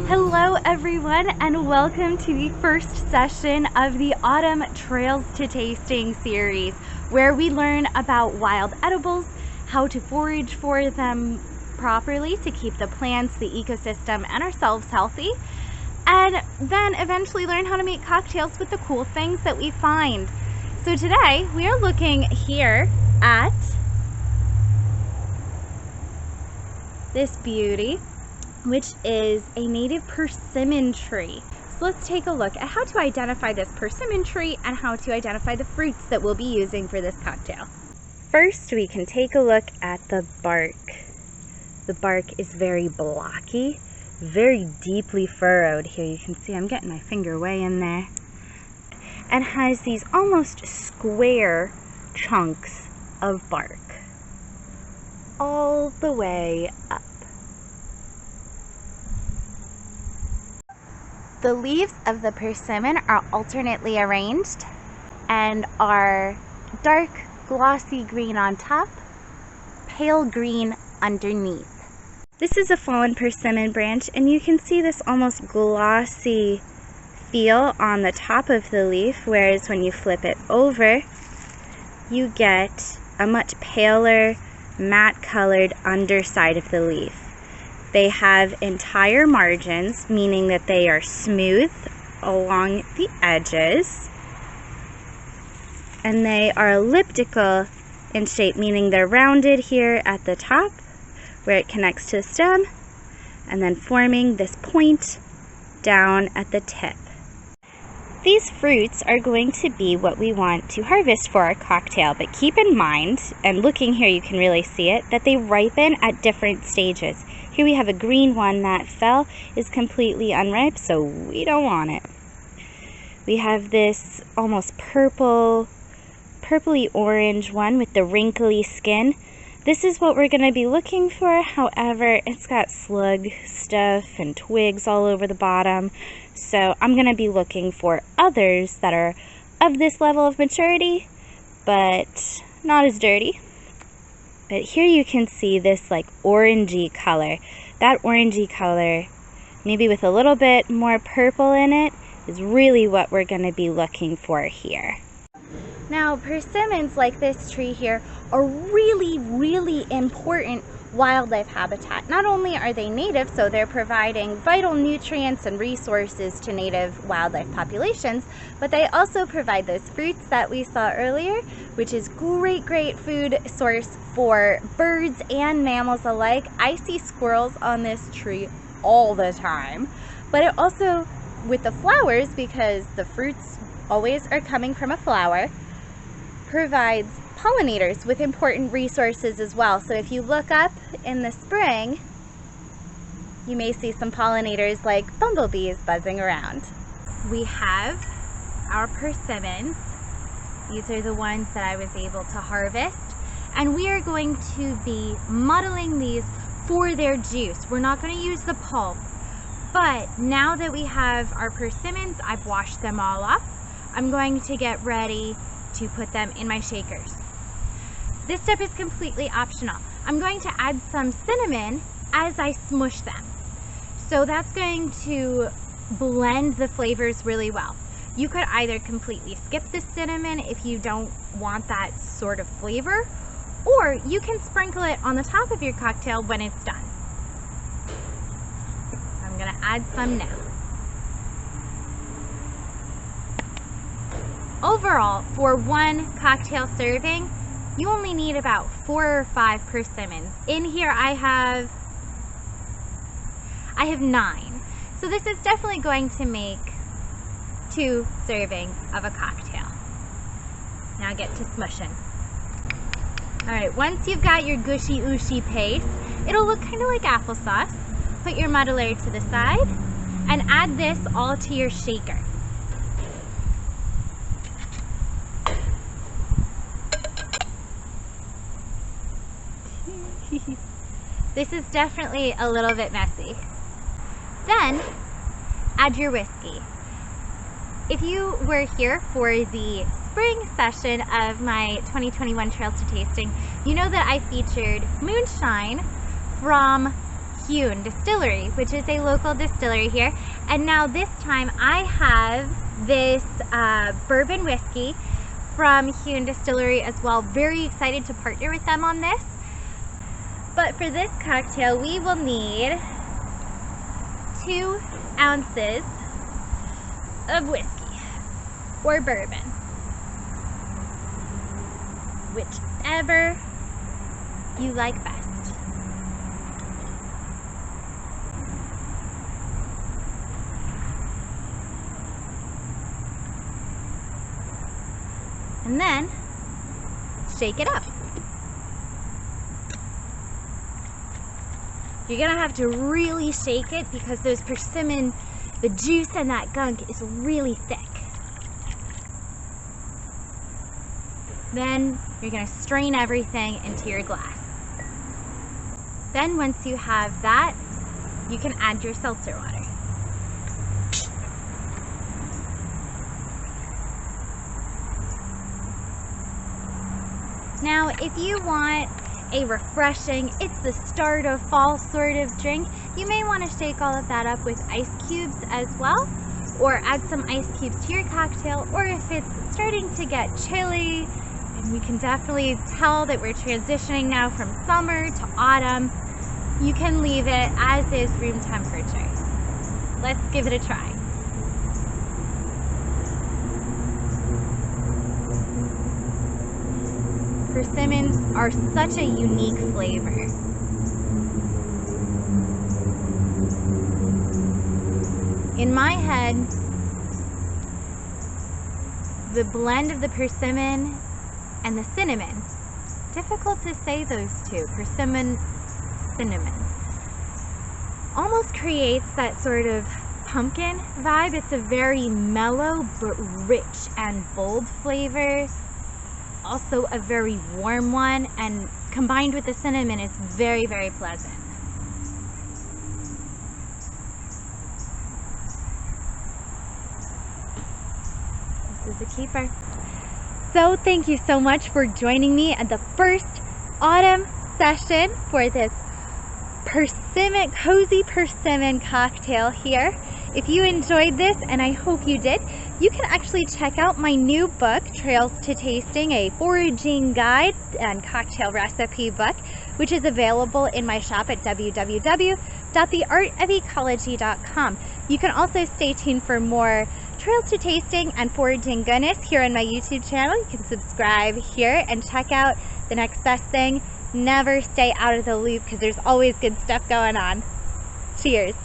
Hello everyone, and welcome to the first session of the Autumn Trails to Tasting series, where we learn about wild edibles, how to forage for them properly to keep the plants, the ecosystem, and ourselves healthy, and then eventually learn how to make cocktails with the cool things that we find. So today we are looking here at this beauty, which is a native persimmon tree. So let's take a look at how to identify this persimmon tree and how to identify the fruits that we'll be using for this cocktail. First, we can take a look at the bark. The bark is very blocky, very deeply furrowed. Here you can see I'm getting my finger way in there. And has these almost square chunks of bark all the way up. The leaves of the persimmon are alternately arranged and are dark glossy green on top, pale green underneath. This is a fallen persimmon branch, and you can see this almost glossy feel on the top of the leaf, whereas when you flip it over, you get a much paler, matte colored underside of the leaf. They have entire margins, meaning that they are smooth along the edges, and they are elliptical in shape, meaning they're rounded here at the top where it connects to the stem, and then forming this point down at the tip. These fruits are going to be what we want to harvest for our cocktail, but keep in mind, and looking here you can really see it, that they ripen at different stages. Here we have a green one that fell, is completely unripe, so we don't want it. We have this almost purpley orange one with the wrinkly skin. This is what we're going to be looking for. However, it's got slug stuff and twigs all over the bottom. So I'm going to be looking for others that are of this level of maturity, but not as dirty. But here you can see this like orangey color. That orangey color, maybe with a little bit more purple in it, is really what we're going to be looking for here. Now, persimmons like this tree here are really important wildlife habitat. Not only are they native, so they're providing vital nutrients and resources to native wildlife populations, but they also provide those fruits that we saw earlier, which is great food source for birds and mammals alike. I see squirrels on this tree all the time, but it also, with the flowers, because the fruits always are coming from a flower, provides pollinators with important resources as well. So if you look up in the spring, you may see some pollinators like bumblebees buzzing around. We have our persimmons. These are the ones that I was able to harvest, and we are going to be muddling these for their juice. We're not going to use the pulp, but now that we have our persimmons, I've washed them all off. I'm going to get ready to put them in my shakers. This step is completely optional. I'm going to add some cinnamon as I smush them. So that's going to blend the flavors really well. You could either completely skip the cinnamon if you don't want that sort of flavor, or you can sprinkle it on the top of your cocktail when it's done. I'm gonna add some now. Overall, for one cocktail serving, you only need about 4 or 5 persimmons. In here I have 9. So this is definitely going to make 2 servings of a cocktail. Now get to smushing. Alright, once you've got your gushy ooshy paste, it'll look kind of like applesauce. Put your muddler to the side and add this all to your shaker. This is definitely a little bit messy. Then, add your whiskey. If you were here for the spring session of my 2021 Trails to Tasting, you know that I featured moonshine from Huhn Distillery, which is a local distillery here. And now this time I have this bourbon whiskey from Huhn Distillery as well. Very excited to partner with them on this. But for this cocktail, we will need 2 ounces of whiskey or bourbon, whichever you like best. And then shake it up. You're gonna have to really shake it because those persimmon, the juice and that gunk is really thick. Then you're gonna strain everything into your glass. Then once you have that, you can add your seltzer water. Now, if you want a refreshing, it's the start of fall sort of drink, you may want to shake all of that up with ice cubes as well, or add some ice cubes to your cocktail, or if it's starting to get chilly, and we can definitely tell that we're transitioning now from summer to autumn, you can leave it as is room temperature. Let's give it a try. Persimmons are such a unique flavor. In my head, the blend of the persimmon and the cinnamon, difficult to say those two, persimmon, cinnamon, almost creates that sort of pumpkin vibe. It's a very mellow but rich and bold flavor. Also a very warm one, and combined with the cinnamon is very, very pleasant. This is a keeper. So thank you so much for joining me at the first autumn session for this persimmon, cozy persimmon cocktail here. If you enjoyed this, and I hope you did, you can actually check out my new book, Trails to Tasting, a foraging guide and cocktail recipe book, which is available in my shop at www.theartofecology.com. You can also stay tuned for more Trails to Tasting and foraging goodness here on my YouTube channel. You can subscribe here and check out the next best thing. Never stay out of the loop because there's always good stuff going on. Cheers.